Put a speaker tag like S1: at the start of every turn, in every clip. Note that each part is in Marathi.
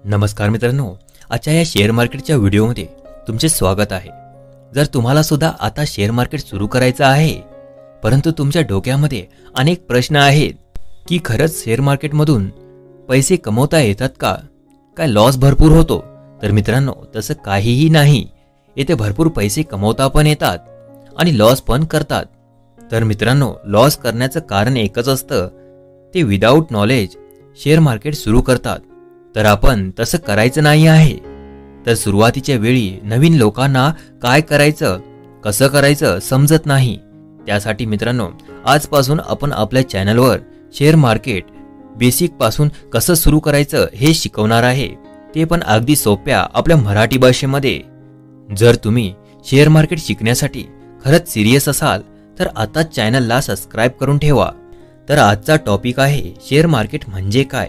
S1: नमस्कार मित्रांनो, आजच्या या शेअर मार्केटच्या व्हिडिओमध्ये तुमचे स्वागत आहे। जर तुम्हाला सुद्धा आता शेअर मार्केट सुरू करायचं आहे, परंतु तुमच्या डोक्यामध्ये अनेक प्रश्न आहेत की खरंच शेअर मार्केटमधून पैसे कमवता येतात का? काय लॉस भरपूर होतो? तर मित्रांनो, तसं काहीही नाही। येथे भरपूर पैसे कमवता पण येतात आणि लॉस पण करतात। तर मित्रांनो, लॉस करण्याचं कारण एकच असतं, ते विदाऊट नॉलेज शेअर मार्केट सुरू करतात। तर आपण तसं करायचं नाही आहे। तर सुरुवातीच्या वेळी नवीन लोकांना काय करायचं, कसं करायचं समजत नाही। त्यासाठी मित्रांनो, आजपासून आपण आपल्या चॅनलवर शेअर मार्केट बेसिक पासून कसं सुरू करायचं हे शिकवणार आहे, ते पण अगदी सोप्या आपल्या मराठी भाषेमध्ये। जर तुम्ही शेअर मार्केट शिकण्यासाठी खरंच सिरियस असाल तर आताच चॅनलला सबस्क्राइब करून ठेवा। तर आजचा टॉपिक आहे शेअर मार्केट म्हणजे काय।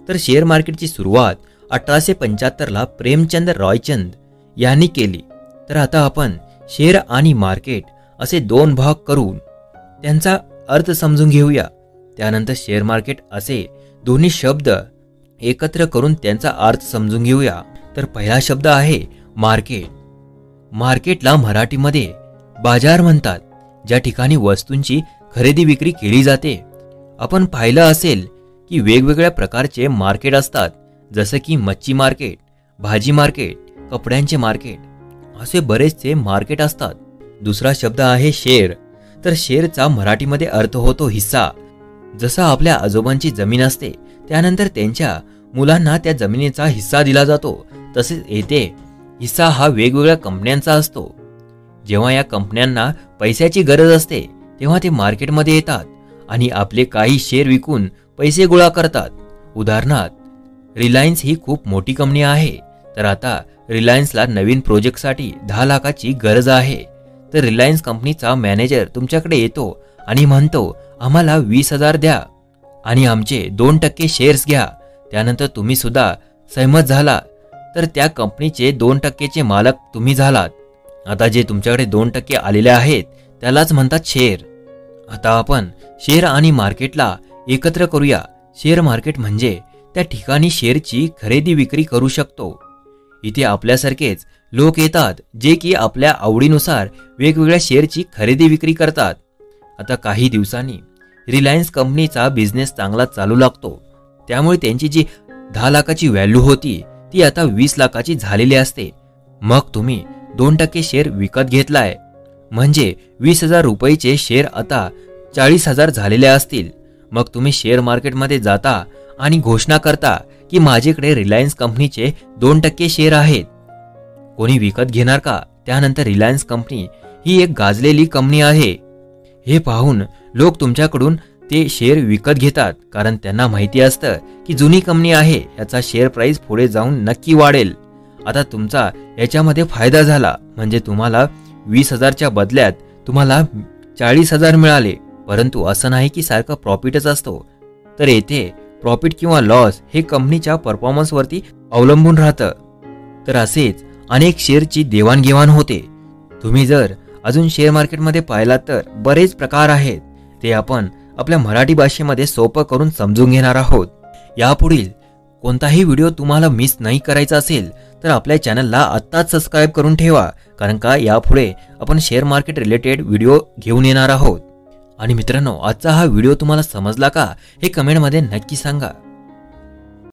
S1: तर शेअर मार्केटची सुरुवात 1875 ला प्रेमचंद रॉयचंद यांनी केली। तर आता आपण शेअर आणि मार्केट असे दोन भाग करून त्यांचा अर्थ समजून घेऊया। त्यानंतर शेअर मार्केट असे दोन्ही शब्द एकत्र करून त्यांचा अर्थ समजून घेऊया। तर पहिला शब्द आहे मार्केट। मार्केटला मराठीमध्ये बाजार म्हणतात, ज्या ठिकाणी वस्तूंची खरेदी विक्री केली जाते। आपण पाहिलं असेल की वेगवेगळ्या प्रकारचे मार्केट असतात, जसे की मच्छी मार्केट, भाजी मार्केट, कपड्यांचे मार्केट, असे बरेचसे मार्केट असतात। दुसरा शब्द आहे शेअर। तर शेअरचा मराठीमध्ये अर्थ होतो हिस्सा। जसं आपल्या आजोबांची जमीन असते, त्यानंतर त्यांच्या मुलांना त्या जमिनीचा हिस्सा दिला जातो, तसेच येथे हिस्सा हा वेगवेगळ्या कंपन्यांचा असतो। जेव्हा या कंपन्यांना पैशाची गरज असते, तेव्हा ते मार्केटमध्ये येतात आणि आपले काही शेअर विकून पैसे गोळा करतात। उदाहरणार्थ रिलायन्स ही खूप मोठी कंपनी आहे। तर आता रिलायन्सला नवीन प्रोजेक्टसाठी 10 लाखाची गरज आहे। तर रिलायन्स कंपनीचा मॅनेजर तुमच्याकडे येतो आणि म्हणतो, आम्हाला 20,000 द्या आणि आमचे 2% शेअर्स घ्या। त्यानंतर तुम्ही सुद्धा सहमत झाला तर त्या कंपनीचे 2%चे मालक तुम्ही झालात। आता जे तुमच्याकडे 2% आलेले आहेत त्यालाच म्हणतात शेअर। आता आपण शेअर आणि मार्केटला एकत्र करूया। शेअर मार्केट म्हणजे त्या ठिकाणी शेअरची खरेदी विक्री करू शकतो। इथे आपल्यासारखेच लोक येतात, जे की आपल्या आवडीनुसार वेगवेगळ्या शेअरची खरेदी विक्री करतात। आता काही दिवसांनी रिलायन्स कंपनीचा बिझनेस चांगला चालू लागतो, त्यामुळे त्यांची जी 10 लाखाची व्हॅल्यू होती ती आता 20 लाखाची झालेली असते। मग तुम्ही 2% शेअर विकत घेतलाय, म्हणजे 20,000 रुपयाचे शेअर आता 40,000 झालेले असतील। मग तुम्ही शेअर मार्केटमध्ये जाता आणि घोषणा करता की माझ्याकडे रिलायन्स कंपनीचे 2% शेअर आहेत, कोणी विकत घेणार का? त्यानंतर रिलायन्स कंपनी ही एक गाजलेली कंपनी आहे हे पाहून लोक तुमच्याकडून ते शेअर विकत घेतात, कारण त्यांना माहिती असतं की जुनी कंपनी आहे, याचा शेअर प्राइस पुढे जाऊन नक्की वाढेल। आता तुमचा याच्यामध्ये फायदा झाला, म्हणजे तुम्हाला 20,000च्या बदल्यात तुम्हाला 40,000 मिळाले। परंतु असं नाही की सारखं प्रॉफिटच असतो। तर येथे प्रॉफिट किंवा लॉस हे कंपनीच्या परफॉर्मन्सवरती अवलंबून राहतं। तर असेच अनेक शेअरची देवाणघेवाण होते। तुम्ही जर अजून शेअर मार्केटमध्ये पाहिलात तर बरेच प्रकार आहेत, ते आपण आपल्या मराठी भाषेमध्ये सोपं करून समजून घेणार आहोत। यापुढील कोणताही व्हिडिओ तुम्हाला मिस नाही करायचा असेल तर आपल्या चॅनलला आत्ताच सबस्क्राइब करून ठेवा, कारण का यापुढे आपण शेअर मार्केट रिलेटेड व्हिडिओ घेऊन येणार आहोत। आणि मित्रांनो, आजचा हा व्हिडिओ तुम्हाला समजला का हे कमेंटमध्ये नक्की सांगा।